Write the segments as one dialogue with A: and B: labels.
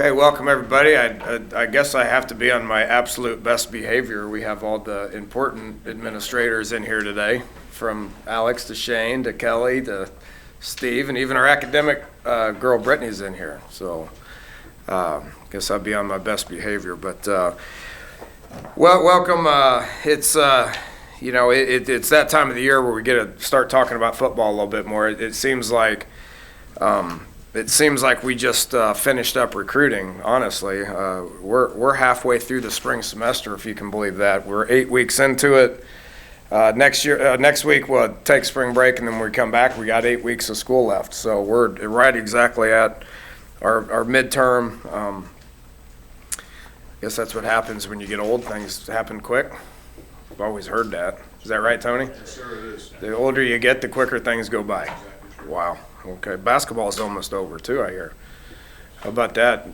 A: Okay, welcome everybody. I guess I have to be on my absolute best behavior. We have all the important administrators in here today, from Alex to Shane to Kelly to Steve, and even our academic girl Brittany's in here. So guess I'll be on my best behavior. But welcome. It's it's that time of the year where we get to start talking about football a little bit more. It seems like we just finished up recruiting, honestly. We're halfway through the spring semester, if you can believe that. We're 8 weeks into it. Next week we'll take spring break, and then when we come back, we got 8 weeks of school left. So we're right exactly at our midterm. I guess that's what happens when you get old. Things happen quick. I've always heard that. Is that right, Tony?
B: Yes, sir, it is.
A: The older you get, the quicker things go by. Wow. Okay. Basketball's almost over, too, I hear. How about that?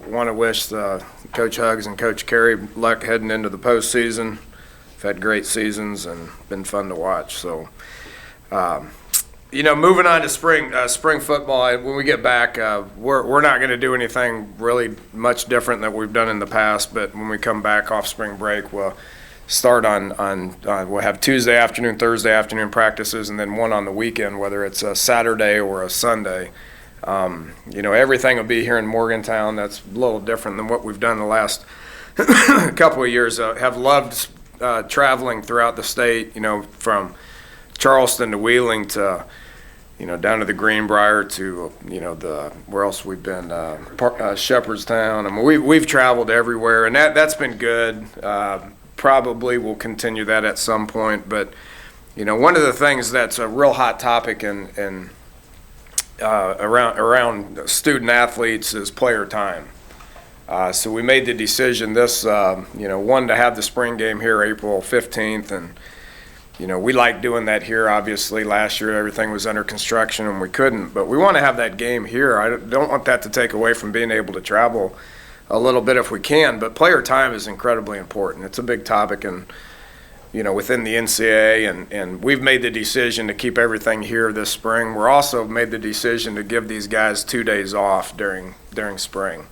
A: Want to wish Coach Hugs and Coach Carey luck heading into the postseason. We've had great seasons and been fun to watch. So, moving on to spring football, when we get back, we're not going to do anything really much different than we've done in the past, but when we come back off spring break, we'll start we'll have Tuesday afternoon, Thursday afternoon practices, and then one on the weekend, whether it's a Saturday or a Sunday. Everything will be here in Morgantown. That's a little different than what we've done the last couple of years. Have loved traveling throughout the state, from Charleston to Wheeling to, down to the Greenbrier to, where else we've been, Shepherdstown. I mean, we've traveled everywhere, and that's been good. Probably will continue that at some point, but one of the things that's a real hot topic in around student athletes is player time. So we made the decision one, to have the spring game here April 15th, and we like doing that here. Obviously, last year everything was under construction and we couldn't, but we want to have that game here. I don't want that to take away from being able to travel a little bit if we can, but player time is incredibly important. It's a big topic within the NCAA, and we've made the decision to keep everything here this spring. We're also made the decision to give these guys 2 days off during spring.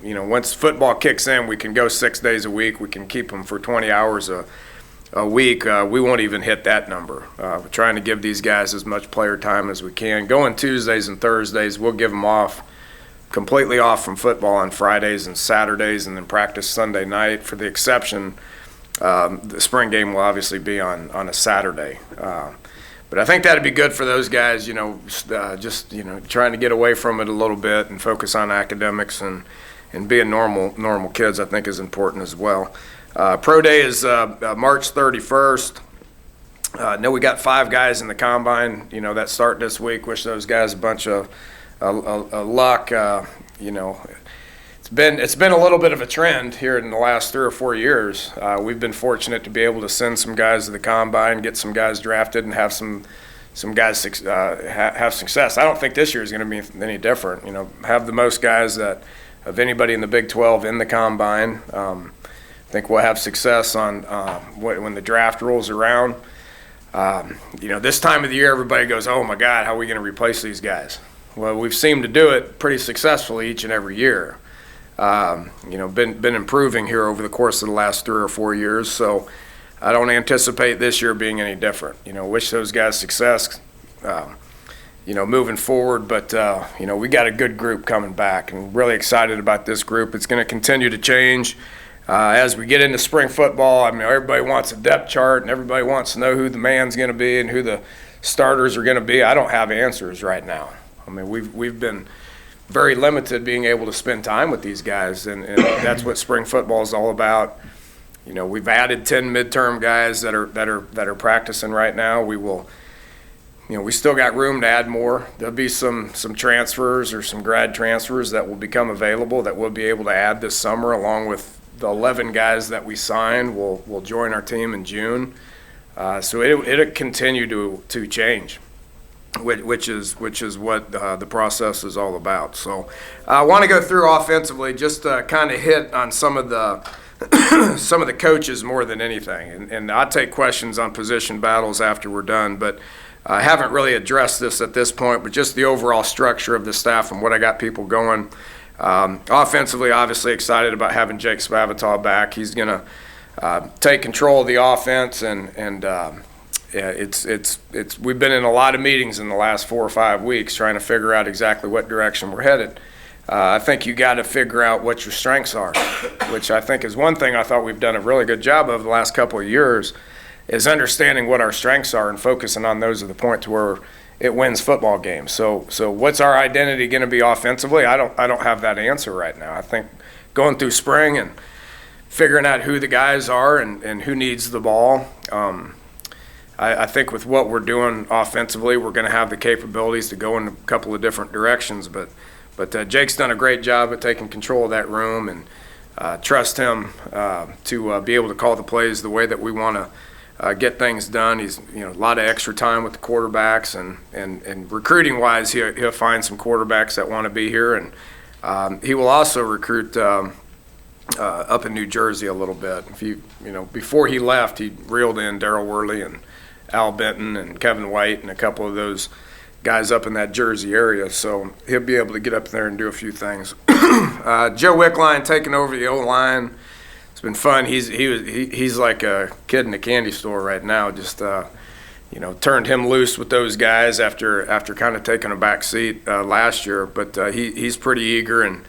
A: Once football kicks in, we can go 6 days a week. We can keep them for 20 hours a week. We won't even hit that number. We're trying to give these guys as much player time as we can. Going Tuesdays and Thursdays, we'll give them completely off from football on Fridays and Saturdays, and then practice Sunday night. For the exception, the spring game will obviously be on a Saturday. But I think that'd be good for those guys, trying to get away from it a little bit and focus on academics and being normal kids, I think, is important as well. Pro Day is March 31st. Know we got 5 guys in the combine, that start this week. Wish those guys a bunch of luck. It's been a little bit of a trend here in the last 3 or 4 years. We've been fortunate to be able to send some guys to the combine, get some guys drafted, and have some guys have success. I don't think this year is going to be any different. Have the most guys of anybody in the Big 12 in the combine. I think we'll have success on when the draft rolls around. This time of the year, everybody goes, "Oh my God, how are we going to replace these guys?" Well, we've seemed to do it pretty successfully each and every year. Been improving here over the course of the last 3 or 4 years, so I don't anticipate this year being any different. Wish those guys success, moving forward, but, we got a good group coming back, and really excited about this group. It's going to continue to change as we get into spring football. I mean, everybody wants a depth chart, and everybody wants to know who the man's going to be and who the starters are going to be. I don't have answers right now. I mean, we've been very limited being able to spend time with these guys, and that's what spring football is all about. We've added 10 midterm guys that are practicing right now. We will, we still got room to add more. There'll be some transfers or some grad transfers that will become available that we'll be able to add this summer, along with the 11 guys that we signed will join our team in June. So it'll continue to change, which is what the process is all about. So I want to go through offensively, just to kind of hit on some of the coaches more than anything, and I'll take questions on position battles after we're done, but I haven't really addressed this at this point, but just the overall structure of the staff and what I got people going. Offensively, obviously excited about having Jake Spavital back. He's going to take control of the offense, and we've been in a lot of meetings in the last 4 or 5 weeks trying to figure out exactly what direction we're headed. I think you got to figure out what your strengths are, which I think is one thing I thought we've done a really good job of the last couple of years, is understanding what our strengths are and focusing on those to the point to where it wins football games. So what's our identity going to be offensively? I don't have that answer right now. I think going through spring and figuring out who the guys are and who needs the ball. I think with what we're doing offensively, we're going to have the capabilities to go in a couple of different directions. But Jake's done a great job at taking control of that room, and trust him to be able to call the plays the way that we want to get things done. He's a lot of extra time with the quarterbacks, and recruiting wise, he'll find some quarterbacks that want to be here, and he will also recruit up in New Jersey a little bit. Before he left, he reeled in Darryl Worley and Al Benton and Kevin White and a couple of those guys up in that Jersey area, so he'll be able to get up there and do a few things. Joe Wickline taking over the O-line. It's been fun. He's like a kid in a candy store right now. Just turned him loose with those guys after kind of taking a back seat last year. But he's pretty eager and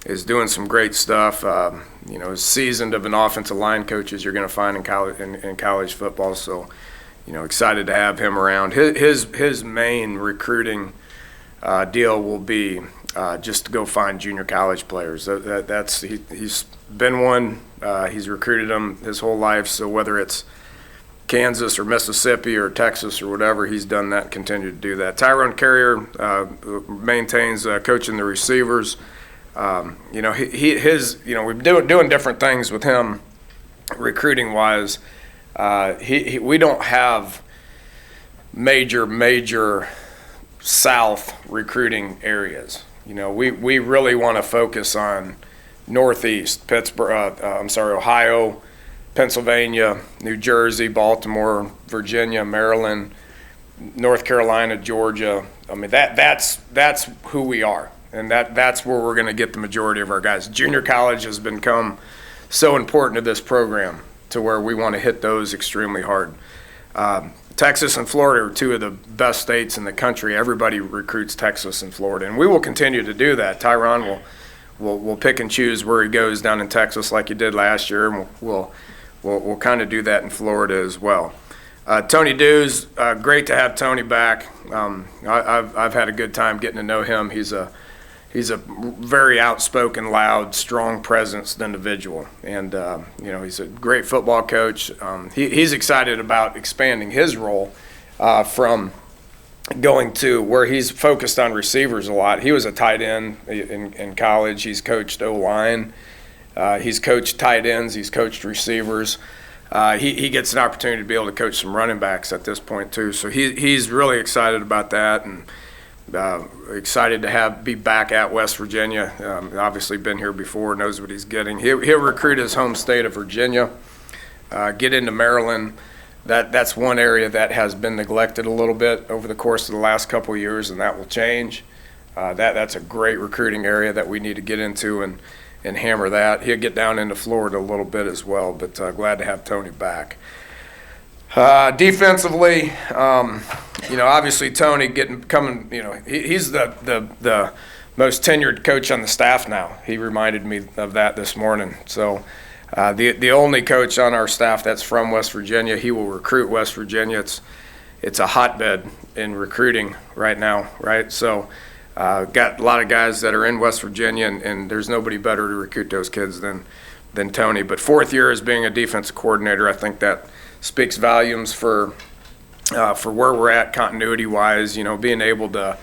A: is doing some great stuff. As seasoned of an offensive line coach as you're going to find in college football. So, excited to have him around. His main recruiting deal will be just to go find junior college players. He's been one. He's recruited them his whole life. So whether it's Kansas or Mississippi or Texas or whatever, he's done that and continued to do that. Tyrone Carrier maintains coaching the receivers. We're doing different things with him recruiting wise. We don't have major South recruiting areas. We really want to focus on Northeast, Ohio, Pennsylvania, New Jersey, Baltimore, Virginia, Maryland, North Carolina, Georgia. I mean, that's who we are, and that's where we're going to get the majority of our guys. Junior college has become so important to this program to where we want to hit those extremely hard. Texas and Florida are two of the best states in the country. Everybody recruits Texas and Florida, and we will continue to do that. Tyron will pick and choose where he goes down in Texas like he did last year, and we'll kind of do that in Florida as well. Tony Dews, great to have Tony back. I've had a good time getting to know him. He's a very outspoken, loud, strong presence individual, and he's a great football coach. He's excited about expanding his role from going to where he's focused on receivers a lot. He was a tight end in college. He's coached O-line. He's coached tight ends. He's coached receivers. He gets an opportunity to be able to coach some running backs at this point too. So he's really excited about that, and excited to be back at West Virginia. Obviously been here before, knows what he's getting. He'll recruit his home state of Virginia, get into Maryland. That's one area that has been neglected a little bit over the course of the last couple of years, and that will change. That's a great recruiting area that we need to get into and hammer that. He'll get down into Florida a little bit as well, but glad to have Tony back. Defensively, obviously Tony he's the most tenured coach on the staff now. He reminded me of that this morning. So the only coach on our staff that's from West Virginia, he will recruit West Virginia. It's a hotbed in recruiting right now, right? So got a lot of guys that are in West Virginia, and there's nobody better to recruit those kids than Tony. But fourth year as being a defensive coordinator, I think that speaks volumes for where we're at continuity-wise. Being able to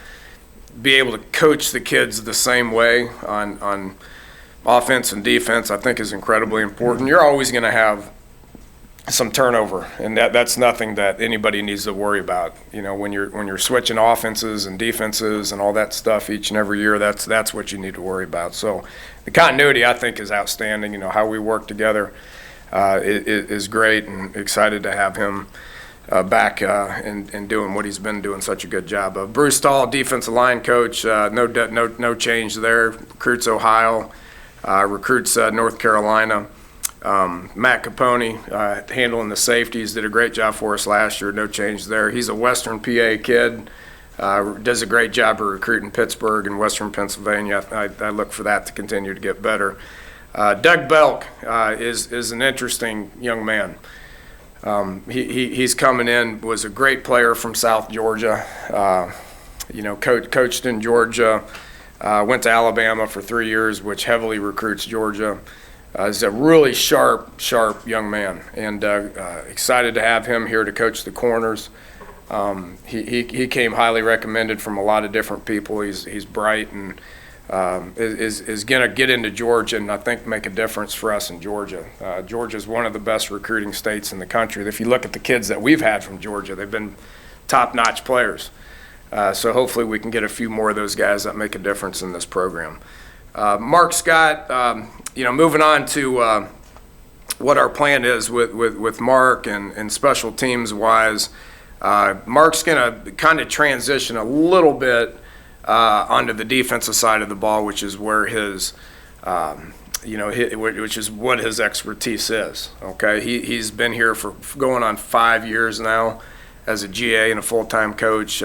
A: coach the kids the same way on offense and defense, I think is incredibly important. You're always going to have some turnover, and that's nothing that anybody needs to worry about. When you're switching offenses and defenses and all that stuff each and every year, that's what you need to worry about. So the continuity, I think, is outstanding. How we work together is great, and excited to have him back and doing what he's been doing such a good job of. Bruce Stahl, defensive line coach, no change there. Recruits Ohio, recruits North Carolina. Matt Capone handling the safeties, did a great job for us last year, no change there. He's a Western PA kid, does a great job of recruiting Pittsburgh and Western Pennsylvania. I look for that to continue to get better. Doug Belk is an interesting young man. He's coming in, was a great player from South Georgia, coached in Georgia, went to Alabama for 3 years, which heavily recruits Georgia. He's a really sharp young man, and excited to have him here to coach the corners. He came highly recommended from a lot of different people. He's bright and is going to get into Georgia and I think make a difference for us in Georgia. Georgia is one of the best recruiting states in the country. If you look at the kids that we've had from Georgia, they've been top-notch players. So hopefully we can get a few more of those guys that make a difference in this program. Mark Scott, moving on to what our plan is with Mark and special teams wise. Mark's going to kind of transition a little bit onto the defensive side of the ball, which is where his, which is what his expertise is. Okay, he's been here for going on 5 years now as a GA and a full-time coach.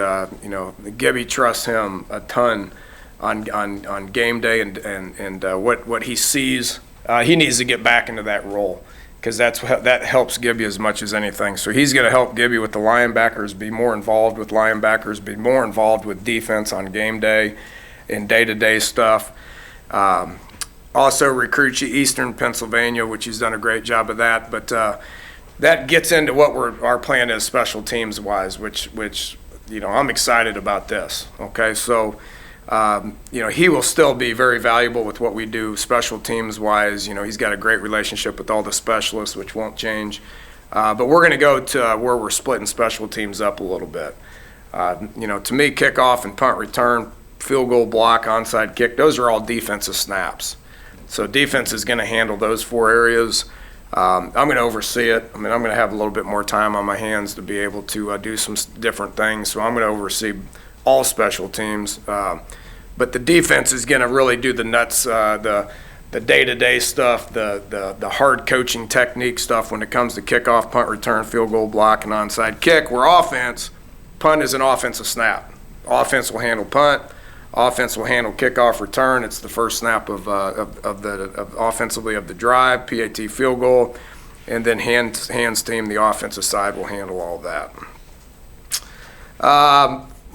A: Gibby trusts him a ton on game day and what he sees. He needs to get back into that role because that helps Gibby as much as anything. So he's going to help Gibby with the linebackers, be more involved with linebackers, be more involved with defense on game day and day-to-day stuff. Also recruit you Eastern Pennsylvania, which he's done a great job of that. But that gets into what our plan is special teams-wise, which I'm excited about this. Okay, so he will still be very valuable with what we do special teams-wise. He's got a great relationship with all the specialists, which won't change. But we're going to go to where we're splitting special teams up a little bit. To me, kickoff and punt return, field goal block, onside kick, those are all defensive snaps. So defense is going to handle those 4 areas. I'm going to oversee it. I'm going to have a little bit more time on my hands to be able to do some different things. So I'm going to oversee all special teams. But the defense is going to really do the nuts, the day-to-day stuff, the hard coaching technique stuff when it comes to kickoff, punt return, field goal block, and onside kick. Where offense, punt is an offensive snap. Offense will handle punt. Offense will handle kickoff return. It's the first snap of offensively of the drive, PAT field goal, and then hands team, the offensive side, will handle all that.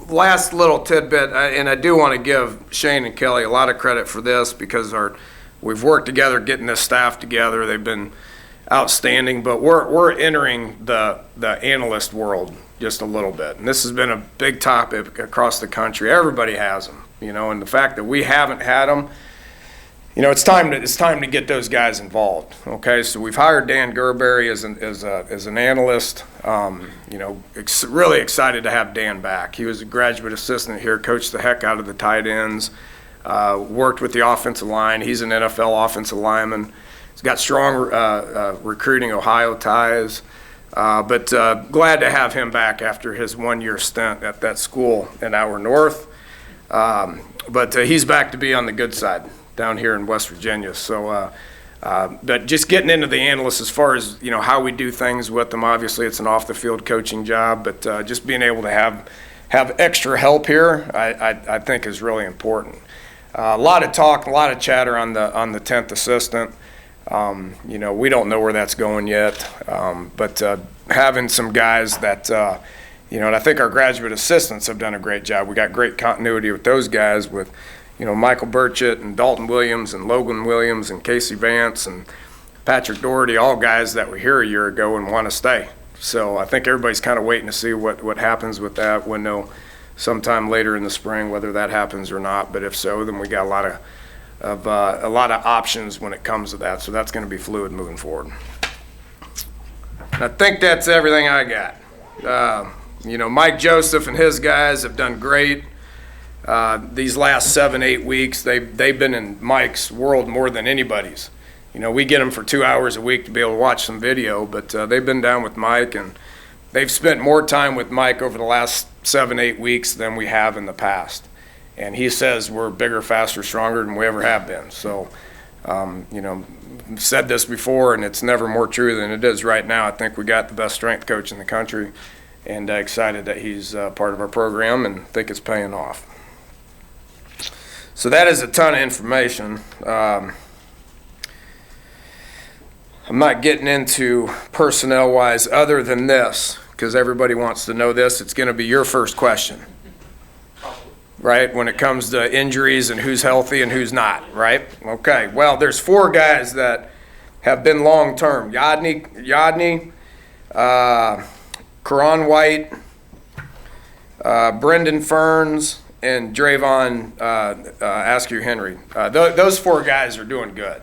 A: Last little tidbit, and I do want to give Shane and Kelly a lot of credit for this because we've worked together getting this staff together. They've been outstanding, but we're entering the analyst world just a little bit, and this has been a big topic across the country. Everybody has them, and the fact that we haven't had them, it's time to get those guys involved. Okay, so we've hired Dan Gerberry as an analyst. Really excited to have Dan back. He was a graduate assistant here, coached the heck out of the tight ends, worked with the offensive line. He's an NFL offensive lineman. He's got strong recruiting Ohio ties. But glad to have him back after his 1-year stint at that school in our north. But he's back to be on the good side down here in West Virginia. So, but just getting into the analysts as far as, how we do things with them. Obviously, it's an off-the-field coaching job, but just being able to have extra help here, I think is really important. A lot of talk, a lot of chatter on the 10th assistant. We don't know where that's going yet, but having some guys that, and I think our graduate assistants have done a great job. We got great continuity with those guys with, Michael Burchett and Dalton Williams and Logan Williams and Casey Vance and Patrick Doherty, all guys that were here a year ago and want to stay. So I think everybody's kind of waiting to see what happens with that window sometime later in the spring, whether that happens or not. But if so, then we got a lot of options when it comes to that. So that's going to be fluid moving forward. I think that's everything I got. Mike Joseph and his guys have done great. These last 7-8 weeks, they've been in Mike's world more than anybody's. We get them for 2 hours a week to be able to watch some video, but they've been down with Mike and they've spent more time with Mike over the last 7-8 weeks than we have in the past. And he says we're bigger, faster, stronger than we ever have been. So, you know, I've said this before, and it's never more true than it is right now. I think we got the best strength coach in the country, and excited that he's part of our program and think it's paying off. So that is a ton of information. I'm not getting into personnel-wise other than this, because everybody wants to know this. It's going to be your first question, right, when it comes to injuries and who's healthy and who's not, right? Okay, well, there's 4 guys that have been long-term. Yadney, Karan White, Brendan Ferns, and Drayvon Askew Henry. Those 4 guys are doing good,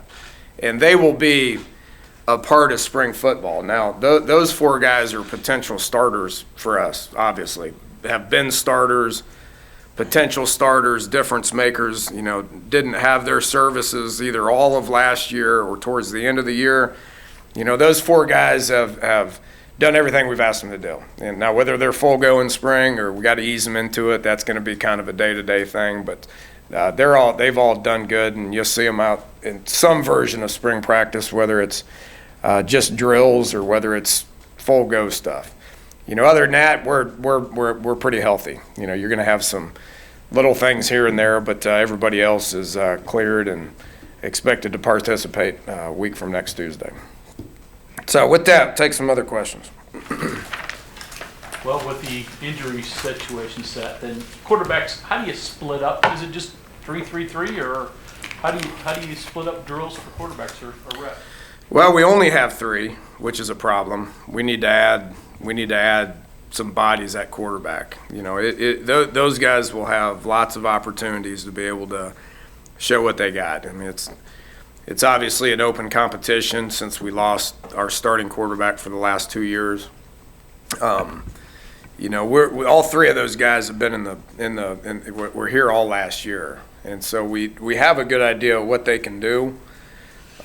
A: and they will be a part of spring football. Now, those 4 guys are potential starters for us, obviously. Have been starters, potential starters, difference makers, you know, didn't have their services either all of last year or towards the end of the year. You know, those 4 guys have done everything we've asked them to do. And now whether they're full go in spring or we got to ease them into it, that's going to be kind of a day-to-day thing. But they've all done good, and you'll see them out in some version of spring practice, whether it's just drills or whether it's full go stuff. You know, other than that, we're pretty healthy. You know, you're going to have some little things here and there, but everybody else is cleared and expected to participate a week from next Tuesday. So with that, take some other questions.
B: Well, with the injury situation set, then quarterbacks, how do you split up? Is it just 3-3-3, or how do you split up drills for quarterbacks or reps?
A: Well, we only have 3, which is a problem. We need to add some bodies at quarterback. You know, those guys will have lots of opportunities to be able to show what they got. I mean, it's obviously an open competition since we lost our starting quarterback for the last 2 years. You know, we're all 3 of those guys have been we're here all last year, and so we have a good idea of what they can do.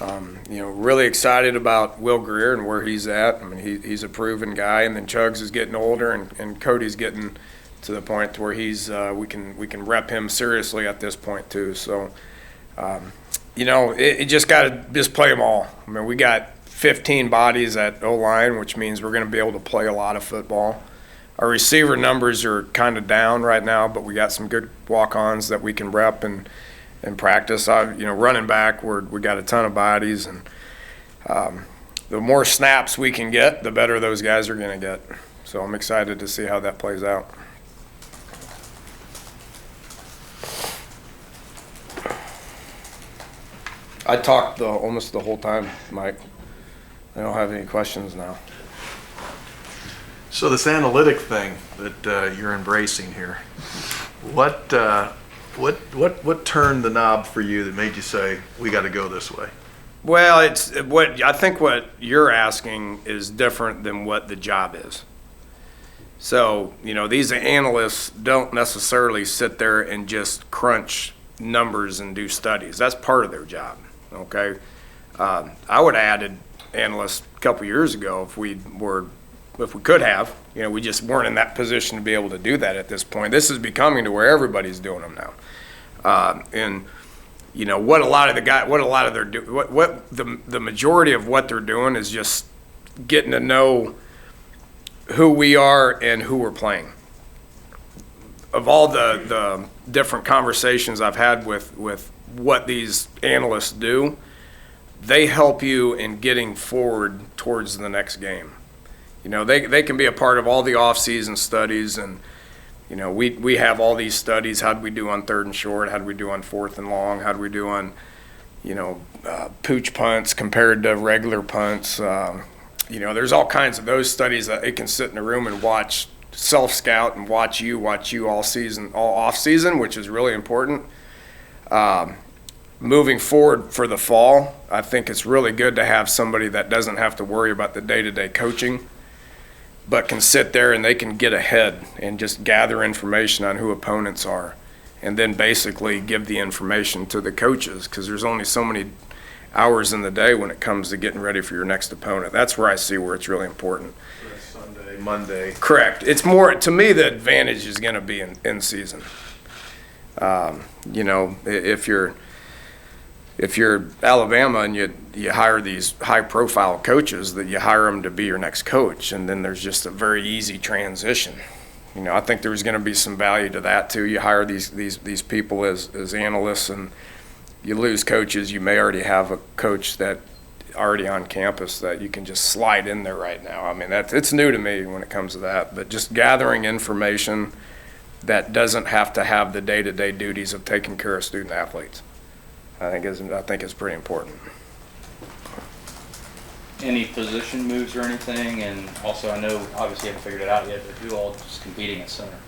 A: You know, really excited about Will Greer and where he's at. I mean, he's a proven guy, and then Chugs is getting older, and Cody's getting to the point where he's we can rep him seriously at this point too. So, you know, it just got to just play them all. I mean, we got 15 bodies at O-line, which means we're going to be able to play a lot of football. Our receiver numbers are kind of down right now, but we got some good walk-ons that we can rep and practice. You know, running back, we got a ton of bodies, and the more snaps we can get, the better those guys are going to get. So I'm excited to see how that plays out. I talked almost the whole time, Mike. I don't have any questions now.
C: So this analytic thing that you're embracing here, what turned the knob for you that made you say we got to go this way?
A: Well, I think what you're asking is different than what the job is. So, you know, these analysts don't necessarily sit there and just crunch numbers and do studies. That's part of their job, okay? I would have added analysts a couple years ago if we could have. You know, we just weren't in that position to be able to do that at this point. This is becoming to where everybody's doing them now. And you know what the majority of what they're doing is just getting to know who we are and who we're playing. Of all the different conversations I've had with what these analysts do, they help you in getting forward towards the next game. You know, they can be a part of all the off-season studies, and you know, we have all these studies. How did we do on 3rd and short? How did we do on 4th and long? How did we do on, you know, pooch punts compared to regular punts? You know, there's all kinds of those studies that they can sit in a room and watch, self-scout and watch you all season, all off-season, which is really important. Moving forward for the fall, I think it's really good to have somebody that doesn't have to worry about the day-to-day coaching, but can sit there and they can get ahead and just gather information on who opponents are, and then basically give the information to the coaches, because there's only so many hours in the day when it comes to getting ready for your next opponent. That's where I see where it's really important.
C: Sunday Monday.
A: Correct. It's more, to me, the advantage is going to be in season. You know, if you're Alabama and you hire these high-profile coaches, that you hire them to be your next coach, and then there's just a very easy transition. You know, I think there's going to be some value to that too. You hire these people as analysts, and you lose coaches. You may already have a coach that already on campus that you can just slide in there right now. I mean, it's new to me when it comes to that, but just gathering information that doesn't have to have the day-to-day duties of taking care of student athletes, I think is pretty important.
D: Any position moves or anything? And also, I know obviously you haven't figured it out yet, but who all is competing at center?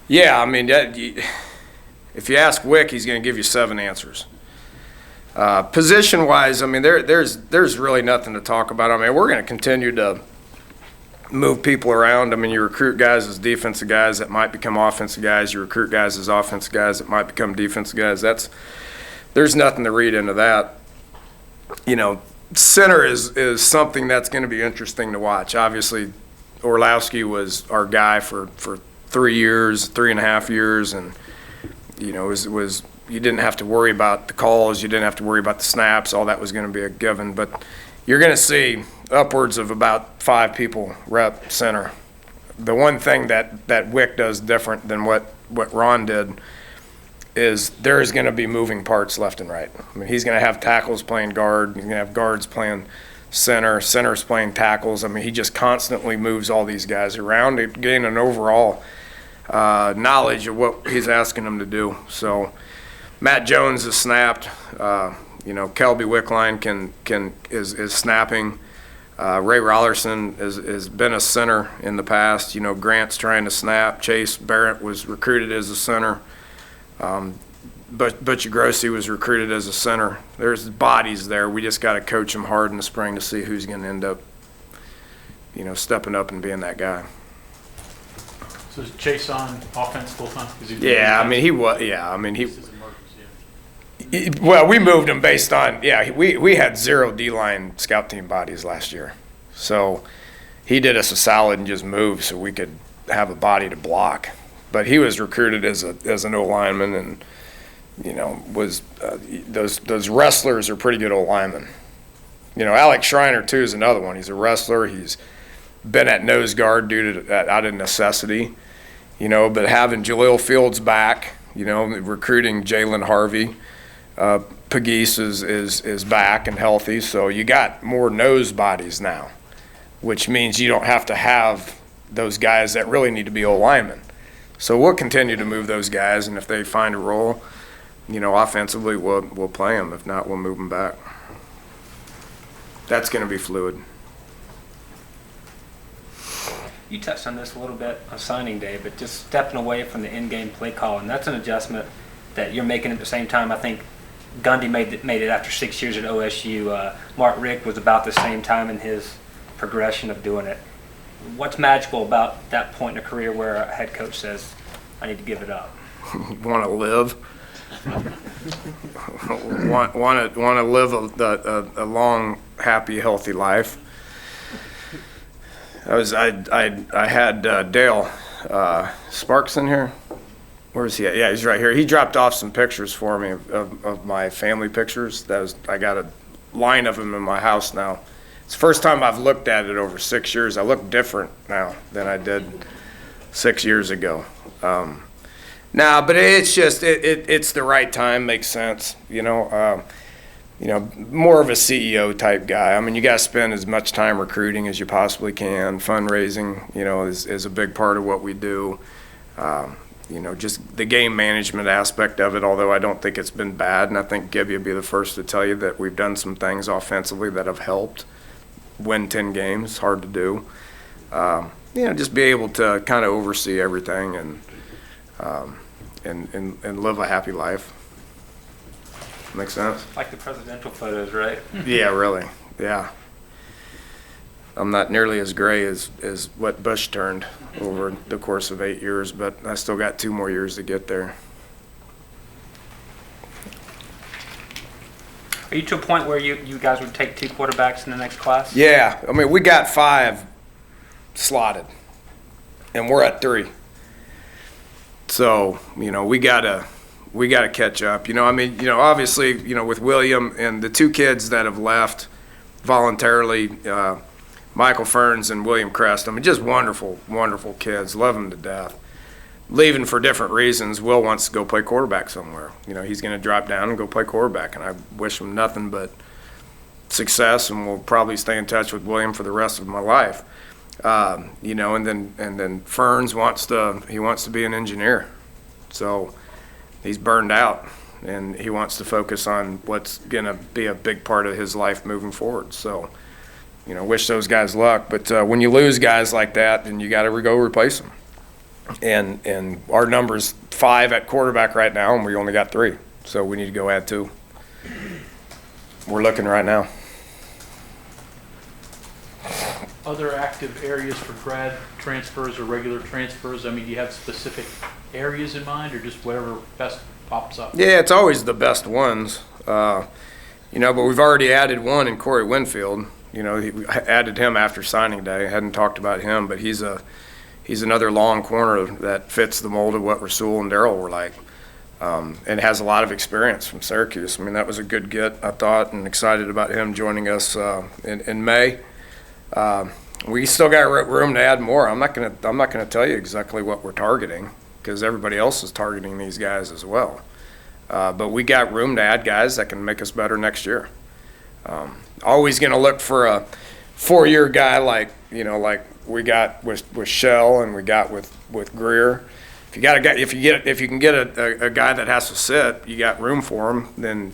A: Yeah, I mean, if you ask Wick, he's going to give you 7 answers. Position-wise, I mean, there's really nothing to talk about. I mean, we're going to continue to move people around. I mean, you recruit guys as defensive guys that might become offensive guys. You recruit guys as offensive guys that might become defensive guys. There's nothing to read into that. You know, center is something that's going to be interesting to watch. Obviously, Orlowski was our guy for 3.5 years, and you know, was you didn't have to worry about the calls, you didn't have to worry about the snaps. All that was going to be a given. But you're going to see upwards of about 5 people rep center. The one thing that Wick does different than what Ron did is there's going to be moving parts left and right. I mean, he's going to have tackles playing guard. He's going to have guards playing center. Center's playing tackles. I mean, he just constantly moves all these guys around to gain an overall knowledge of what he's asking them to do. So Matt Jones is snapped. You know, Kelby Wickline is snapping. Ray Rollerson has been a center in the past. You know, Grant's trying to snap. Chase Barrett was recruited as a center. Butch Grossi was recruited as a center. There's bodies there. We just got to coach them hard in the spring to see who's going to end up, you know, stepping up and being that guy.
B: So is Chase on offense full time?
A: Yeah, I mean, he was. Yeah, I mean, he.
B: This is
A: Well, we moved him based on, we had 0 D-line scout team bodies last year. So he did us a solid and just moved so we could have a body to block. But he was recruited as an O-lineman, and, you know, was those wrestlers are pretty good O-linemen. You know, Alex Schreiner, too, is another one. He's a wrestler. He's been at nose guard out of necessity, you know, but having Jaleel Fields back, you know, recruiting Jalen Harvey. Pegues is back and healthy, so you got more nose bodies now, which means you don't have to have those guys that really need to be O-linemen. So we'll continue to move those guys, and if they find a role, you know, offensively, we'll play them. If not, we'll move them back. That's going to be fluid.
E: You touched on this a little bit on signing day, but just stepping away from the in-game play call, and that's an adjustment that you're making at the same time. I think Gundy made it after 6 years at OSU. Mark Richt was about the same time in his progression of doing it. What's magical about that point in a career where a head coach says, I need to give it up?
A: Want to live? want to live a long, happy, healthy life. I had Dale Sparks in here. Where is he at? Yeah, he's right here. He dropped off some pictures for me of my family pictures. I got a line of them in my house now. It's the first time I've looked at it over 6 years. I look different now than I did 6 years ago. But it's just it's the right time. Makes sense. You know, more of a CEO type guy. I mean, you got to spend as much time recruiting as you possibly can. Fundraising, you know, is a big part of what we do. You know, just the game management aspect of it, although I don't think it's been bad. And I think Gibby would be the first to tell you that we've done some things offensively that have helped win 10 games. Hard to do. You know, just be able to kind of oversee everything and live a happy life. Make sense?
E: Like the presidential photos, right?
A: Yeah, really. Yeah. I'm not nearly as gray as what Bush turned over the course of 8 years, but I still got 2 more years to get there.
E: Are you to a point where you guys would take 2 quarterbacks in the next class?
A: Yeah. I mean, we got 5 slotted, and we're at 3. So, we gotta catch up. Obviously, with William and the 2 kids that have left voluntarily, Michael Ferns and William Crest. Just wonderful, wonderful kids. Love them to death. Leaving for different reasons. Will wants to go play quarterback somewhere. He's going to drop down and go play quarterback, and I wish him nothing but success, and we'll probably stay in touch with William for the rest of my life. And then Ferns wants to be an engineer. So he's burned out, and he wants to focus on what's going to be a big part of his life moving forward. So, wish those guys luck. But when you lose guys like that, then you got to go replace them. And our number's 5 at quarterback right now, and we only got 3. So we need to go add 2. We're looking right now.
B: Other active areas for grad transfers or regular transfers? Do you have specific areas in mind, or just whatever best pops up?
A: Yeah, it's always the best ones. But we've already added one in Corey Winfield. We added him after signing day. I hadn't talked about him, but he's another long corner that fits the mold of what Rasul and Darryl were like, and has a lot of experience from Syracuse. That was a good get, I thought, and excited about him joining us in May. We still got room to add more. I'm not gonna tell you exactly what we're targeting, because everybody else is targeting these guys as well. But we got room to add guys that can make us better next year. Always gonna look for a 4-year guy like we got with Shell and we got with Greer. If you can get a guy that has to sit, you got room for him, then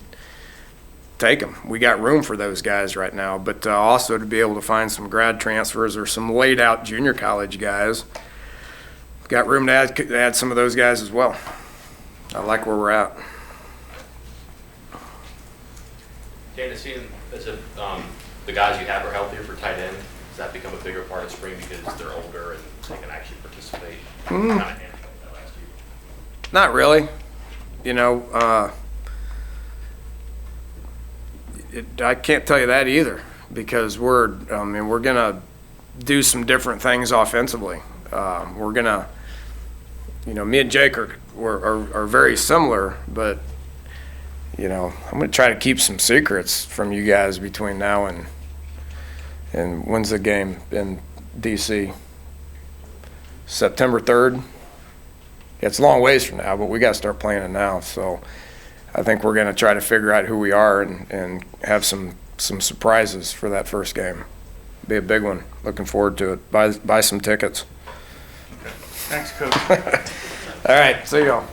A: take him. We got room for those guys right now, but also to be able to find some grad transfers or some laid out junior college guys. Got room to add some of those guys as well. I like where we're at.
F: Dan, seeing as if the guys you have are healthier for tight end, does that become a bigger part of spring because they're older and they can actually participate? Kind of handling that last year.
A: Not really. I can't tell you that either, because we're gonna do some different things offensively. We're gonna, me and Jake are very similar, but I'm gonna try to keep some secrets from you guys between now and when's the game in DC? September 3rd. Yeah, it's a long ways from now, but we got to start playing it now. So I think we're going to try to figure out who we are and have some surprises for that first game. Be a big one. Looking forward to it. Buy some tickets.
C: Thanks, Coach.
A: All right, see y'all.